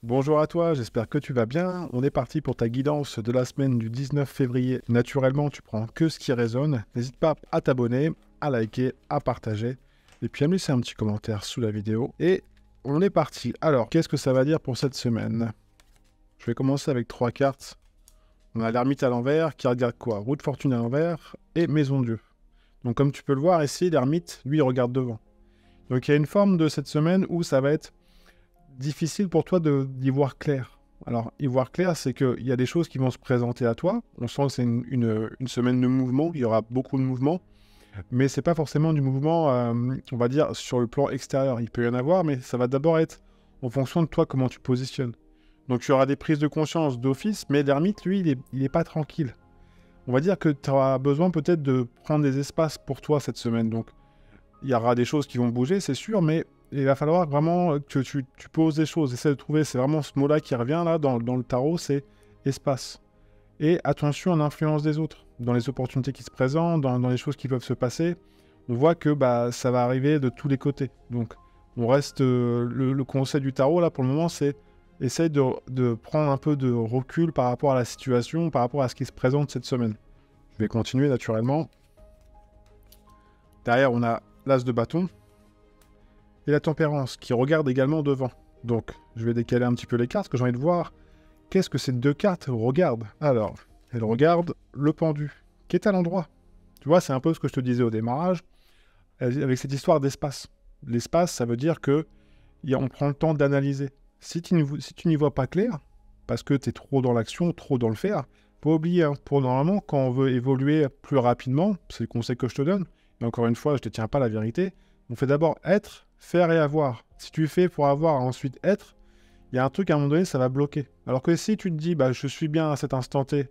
Bonjour à toi, j'espère que tu vas bien. On est parti pour ta guidance de la semaine du 19 février. Naturellement, tu prends que ce qui résonne. N'hésite pas à t'abonner, à liker, à partager et puis à me laisser un petit commentaire sous la vidéo. Et on est parti. Alors, qu'est-ce que ça va dire pour cette semaine? Je vais commencer avec 3 cartes. On a l'ermite à l'envers qui regarde quoi? Roue de fortune à l'envers et maison de Dieu. Donc comme tu peux le voir ici, l'ermite, lui, il regarde devant. Donc il y a une forme de cette semaine où ça va être difficile pour toi d'y voir clair. Alors, y voir clair, c'est qu'il y a des choses qui vont se présenter à toi. On sent que c'est une semaine de mouvement, il y aura beaucoup de mouvements, mais c'est pas forcément du mouvement, on va dire, sur le plan extérieur. Il peut y en avoir, mais ça va d'abord être en fonction de toi, comment tu te positionnes. Donc, il y aura des prises de conscience d'office, mais l'ermite, lui, il est pas tranquille. On va dire que tu auras besoin peut-être de prendre des espaces pour toi cette semaine. Donc, il y aura des choses qui vont bouger, c'est sûr, mais il va falloir vraiment que tu poses des choses. Essaie de trouver, c'est vraiment ce mot-là qui revient là dans le tarot, c'est espace. Et attention à l'influence des autres, dans les opportunités qui se présentent, dans les choses qui peuvent se passer. On voit que ça va arriver de tous les côtés. Donc, on reste. Le conseil du tarot, là, pour le moment, c'est essaye de prendre un peu de recul par rapport à la situation, par rapport à ce qui se présente cette semaine. Je vais continuer naturellement. Derrière, on a l'as de bâton et la tempérance qui regarde également devant. Donc, je vais décaler un petit peu les cartes, parce que j'ai envie de voir qu'est-ce que ces deux cartes regardent. Alors, elles regardent le pendu, qui est à l'endroit. Tu vois, c'est un peu ce que je te disais au démarrage, avec cette histoire d'espace. L'espace, ça veut dire que on prend le temps d'analyser. Si tu n'y vois pas clair, parce que tu es trop dans l'action, trop dans le faire, faut pas oublier, hein, pour normalement, quand on veut évoluer plus rapidement, c'est le conseil que je te donne, mais encore une fois, je ne te tiens pas la vérité, on fait d'abord être, faire et avoir. Si tu fais pour avoir, ensuite être, il y a un truc à un moment donné, ça va bloquer. Alors que si tu te dis, je suis bien à cet instant T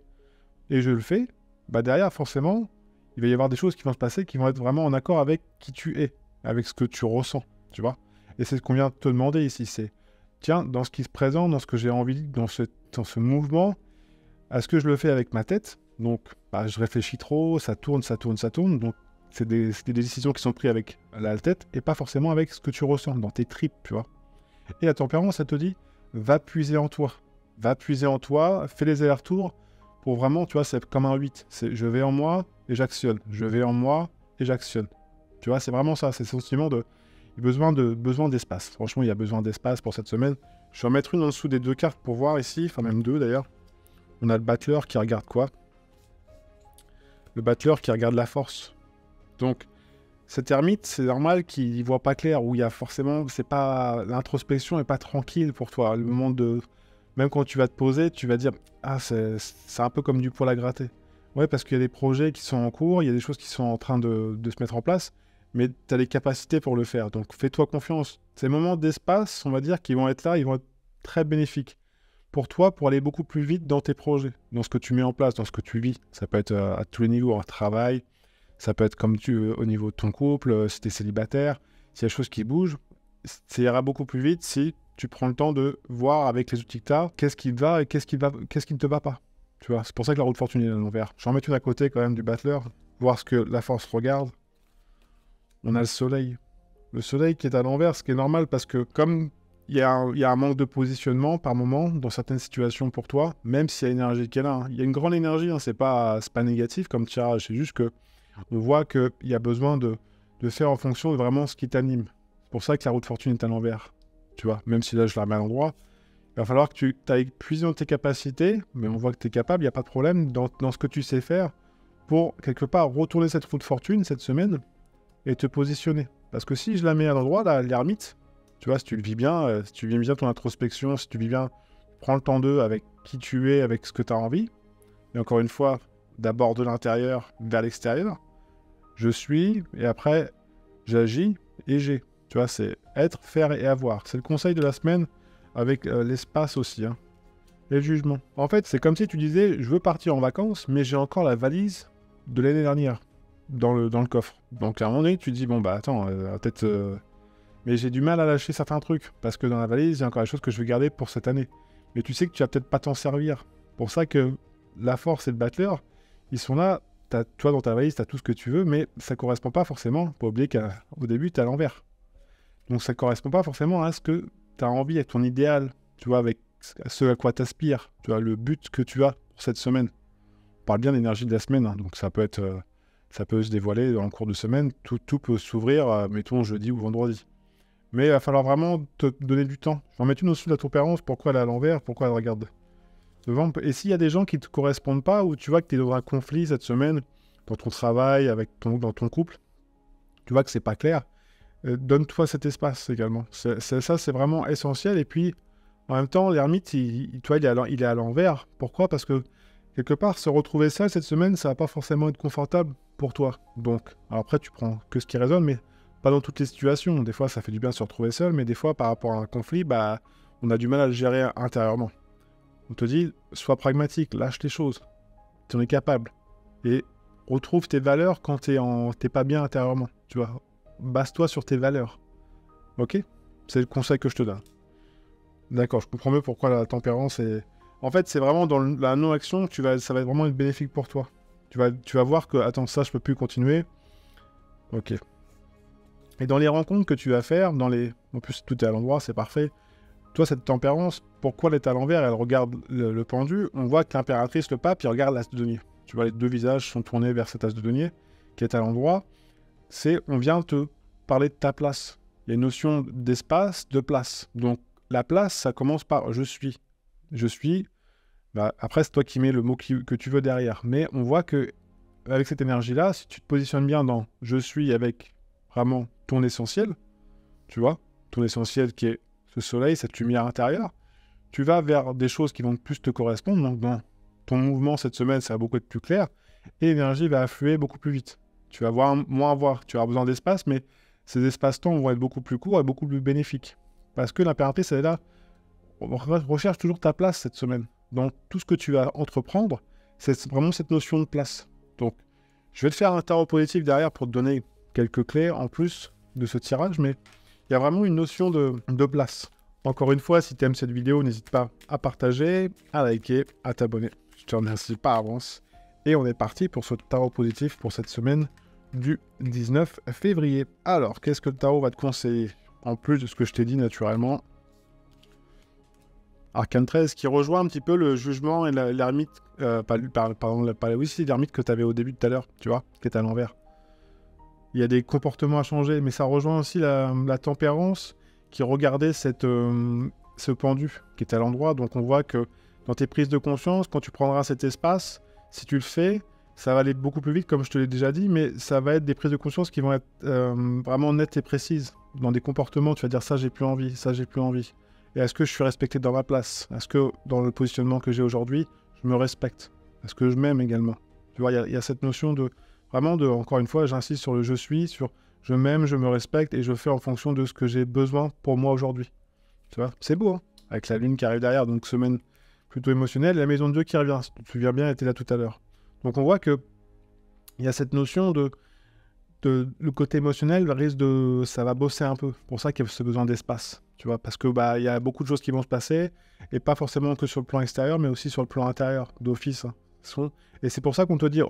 et je le fais, derrière, forcément, il va y avoir des choses qui vont se passer qui vont être vraiment en accord avec qui tu es, avec ce que tu ressens, tu vois. Et c'est ce qu'on vient de te demander ici, c'est, tiens, dans ce qui se présente, dans ce que j'ai envie, dans ce mouvement, est-ce que je le fais avec ma tête? Donc, je réfléchis trop, ça tourne, donc c'est des décisions qui sont prises avec la tête et pas forcément avec ce que tu ressens dans tes tripes, tu vois. Et la tempérance, ça te dit, va puiser en toi. Va puiser en toi, fais les allers-retours pour vraiment, tu vois, c'est comme un 8. C'est je vais en moi et j'actionne. Je vais en moi et j'actionne. Tu vois, c'est vraiment ça. C'est ce sentiment de besoin d'espace. Franchement, il y a besoin d'espace pour cette semaine. Je vais en mettre une en dessous des deux cartes pour voir ici, enfin même deux d'ailleurs. On a le battleur qui regarde quoi? Le battleur qui regarde la force. Donc, cet ermite, c'est normal qu'il voit pas clair, où il y a forcément, c'est pas, l'introspection est pas tranquille pour toi. Le moment de, même quand tu vas te poser, tu vas dire, ah, c'est un peu comme du poil à gratter. Ouais, parce qu'il y a des projets qui sont en cours, il y a des choses qui sont en train de se mettre en place, mais tu as les capacités pour le faire. Donc, fais-toi confiance. Ces moments d'espace, on va dire, qui vont être là, ils vont être très bénéfiques pour toi, pour aller beaucoup plus vite dans tes projets, dans ce que tu mets en place, dans ce que tu vis. Ça peut être à tous les niveaux, un travail, ça peut être comme au niveau de ton couple, si tu es célibataire, s'il y a des choses qui bougent, ça ira beaucoup plus vite si tu prends le temps de voir avec les outils que tu as, qu'est-ce qui te va et qu'est-ce qui ne te va pas. Tu vois, c'est pour ça que la roue de fortune est à l'envers. Je vais en mettre une à côté quand même du battleur, voir ce que la force regarde. On a le soleil. Le soleil qui est à l'envers, ce qui est normal parce que comme il y a un manque de positionnement par moment dans certaines situations pour toi, même s'il y a l'énergie qui est là. Hein. Il y a une grande énergie, hein, c'est pas négatif comme tirage, c'est juste que on voit qu'il y a besoin de faire en fonction de vraiment ce qui t'anime. C'est pour ça que la roue de fortune est à l'envers. Tu vois, même si là je la remets à l'endroit, il va falloir que tu ailles puiser dans tes capacités, mais on voit que tu es capable, il n'y a pas de problème dans ce que tu sais faire pour quelque part retourner cette roue de fortune cette semaine et te positionner. Parce que si je la mets à l'endroit, là, l'ermite, tu vois, si tu le vis bien, si tu vis bien ton introspection, si tu vis bien, prends le temps d'eux avec qui tu es, avec ce que tu as envie. Et encore une fois, d'abord de l'intérieur vers l'extérieur. Je suis, et après, j'agis et j'ai. Tu vois, c'est être, faire et avoir. C'est le conseil de la semaine avec l'espace aussi. Hein. Et le jugement. En fait, c'est comme si tu disais, je veux partir en vacances, mais j'ai encore la valise de l'année dernière dans le coffre. Donc à un moment donné, tu te dis, bon attends, peut-être... mais j'ai du mal à lâcher certains trucs, parce que dans la valise, il y a encore des choses que je vais garder pour cette année. Mais tu sais que tu vas peut-être pas t'en servir. Pour ça que la force et le battleur, ils sont là, toi dans ta valise, tu as tout ce que tu veux, mais ça correspond pas forcément. Faut pas oublier qu'au début, tu es à l'envers. Donc ça correspond pas forcément à ce que tu as envie, à ton idéal. tu vois, avec ce à quoi tu aspires, tu vois, le but que tu as pour cette semaine. On parle bien d'énergie de la semaine, hein, donc ça peut se dévoiler dans le cours de semaine, tout peut s'ouvrir, mettons jeudi ou vendredi. Mais il va falloir vraiment te donner du temps. Je vais en mettre une au-dessus de la tempérance, pourquoi elle est à l'envers, pourquoi elle regarde devant. Et s'il y a des gens qui ne te correspondent pas, ou tu vois que tu es dans un conflit cette semaine, dans ton travail, dans ton couple, tu vois que c'est pas clair, donne-toi cet espace également. Ça, c'est vraiment essentiel. Et puis, en même temps, l'ermite, il est à l'envers. Pourquoi? Parce que, quelque part, se retrouver seul cette semaine, ça va pas forcément être confortable pour toi. Donc, alors après, tu prends que ce qui résonne, mais pas dans toutes les situations. Des fois, ça fait du bien de se retrouver seul, mais des fois, par rapport à un conflit, bah, on a du mal à le gérer intérieurement. On te dit, sois pragmatique, lâche les choses. Tu en es capable. Et retrouve tes valeurs quand t'es pas bien intérieurement. Tu vois, base-toi sur tes valeurs. Ok? C'est le conseil que je te donne. D'accord, je comprends mieux pourquoi la tempérance est... En fait, c'est vraiment dans la non-action que ça va vraiment être bénéfique pour toi. Tu vas voir que, attends, ça, je peux plus continuer. Ok. Et dans les rencontres que tu vas faire, en plus, tout est à l'endroit, c'est parfait. Toi, cette tempérance, pourquoi elle est à l'envers? Elle regarde le pendu. On voit que l'impératrice, le pape, il regarde l'as de denier. Tu vois, les deux visages sont tournés vers cet as de denier qui est à l'endroit. On vient te parler de ta place. Il y a une notion d'espace, de place. Donc, la place, ça commence par « je suis ». Je suis, bah, après, c'est toi qui mets le mot que tu veux derrière. Mais on voit que avec cette énergie-là, si tu te positionnes bien dans « je suis » avec vraiment ton essentiel, tu vois, ton essentiel qui est ce soleil, cette lumière intérieure, tu vas vers des choses qui vont plus te correspondre. Donc, dans ton mouvement cette semaine, ça va beaucoup être plus clair et l'énergie va affluer beaucoup plus vite. Tu vas moins voir, tu auras besoin d'espace, mais ces espaces-temps vont être beaucoup plus courts et beaucoup plus bénéfiques. Parce que l'impératrice, elle est là, recherche toujours ta place cette semaine. Donc, tout ce que tu vas entreprendre, c'est vraiment cette notion de place. Donc, je vais te faire un tarot positif derrière pour te donner quelques clés en plus de ce tirage, mais il y a vraiment une notion de place. Encore une fois, si tu aimes cette vidéo, n'hésite pas à partager, à liker, à t'abonner. Je te remercie par avance. Et on est parti pour ce tarot positif pour cette semaine du 19 février. Alors, qu'est-ce que le tarot va te conseiller? En plus de ce que je t'ai dit naturellement. Arcane 13 qui rejoint un petit peu le jugement et l'ermite, l'ermite que tu avais au début tout à l'heure, tu vois, qui est à l'envers. Il y a des comportements à changer, mais ça rejoint aussi la tempérance qui regardait ce pendu qui est à l'endroit. Donc on voit que dans tes prises de conscience, quand tu prendras cet espace, si tu le fais, ça va aller beaucoup plus vite, comme je te l'ai déjà dit, mais ça va être des prises de conscience qui vont être vraiment nettes et précises. Dans des comportements, tu vas dire ça, j'ai plus envie, ça, j'ai plus envie. Et est-ce que je suis respecté dans ma place? Est-ce que dans le positionnement que j'ai aujourd'hui, je me respecte? Est-ce que je m'aime également? Tu vois, il y a cette notion encore une fois, j'insiste sur le je suis, sur je m'aime, je me respecte et je fais en fonction de ce que j'ai besoin pour moi aujourd'hui. Tu vois, c'est beau, hein, avec la lune qui arrive derrière, donc semaine plutôt émotionnelle, la maison de Dieu qui revient, si tu te souviens bien, elle était là tout à l'heure. Donc on voit que il y a cette notion le côté émotionnel ça va bosser un peu. Pour ça qu'il y a ce besoin d'espace, tu vois, parce que il y a beaucoup de choses qui vont se passer, et pas forcément que sur le plan extérieur, mais aussi sur le plan intérieur, d'office. Hein. Et c'est pour ça qu'on te dit,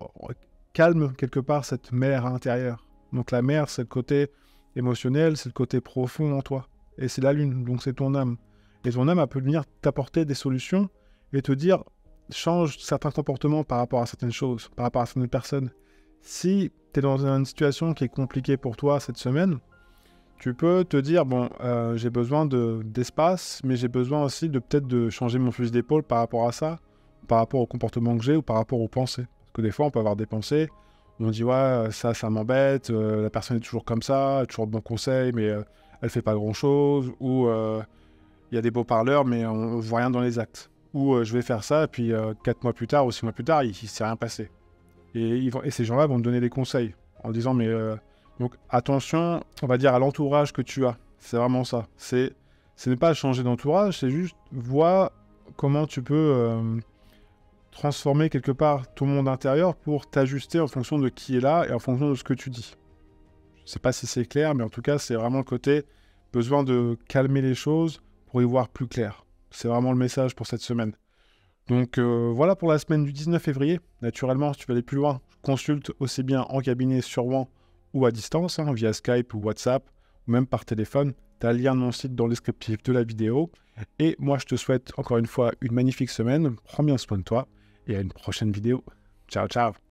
calme quelque part cette mer intérieure. Donc la mer, c'est le côté émotionnel, c'est le côté profond en toi. Et c'est la lune, donc c'est ton âme. Et ton âme, elle peut venir t'apporter des solutions et te dire, change certains comportements par rapport à certaines choses, par rapport à certaines personnes. Si tu es dans une situation qui est compliquée pour toi cette semaine, tu peux te dire, j'ai besoin d'espace, mais j'ai besoin aussi peut-être de changer mon fusil d'épaule par rapport à ça, par rapport au comportement que j'ai ou par rapport aux pensées. Parce que des fois, on peut avoir des pensées, on dit, ouais, ça m'embête, la personne est toujours comme ça, elle a toujours de bons conseils, mais elle fait pas grand-chose, ou il y a des beaux parleurs, mais on ne voit rien dans les actes. Ou je vais faire ça, et puis 4 mois plus tard ou 6 mois plus tard, il ne s'est rien passé. Et ces gens-là vont te donner des conseils en disant, mais donc attention, on va dire à l'entourage que tu as. C'est vraiment ça. Ce n'est pas changer d'entourage, c'est juste vois comment tu peux transformer quelque part ton monde intérieur pour t'ajuster en fonction de qui est là et en fonction de ce que tu dis. Je ne sais pas si c'est clair, mais en tout cas, c'est vraiment le côté besoin de calmer les choses pour y voir plus clair. C'est vraiment le message pour cette semaine. Donc voilà pour la semaine du 19 février. Naturellement, si tu veux aller plus loin, consulte aussi bien en cabinet sur Rouen ou à distance, via Skype ou WhatsApp, ou même par téléphone. Tu as le lien de mon site dans le descriptif de la vidéo. Et moi, je te souhaite encore une fois une magnifique semaine. Prends bien soin de toi et à une prochaine vidéo. Ciao, ciao.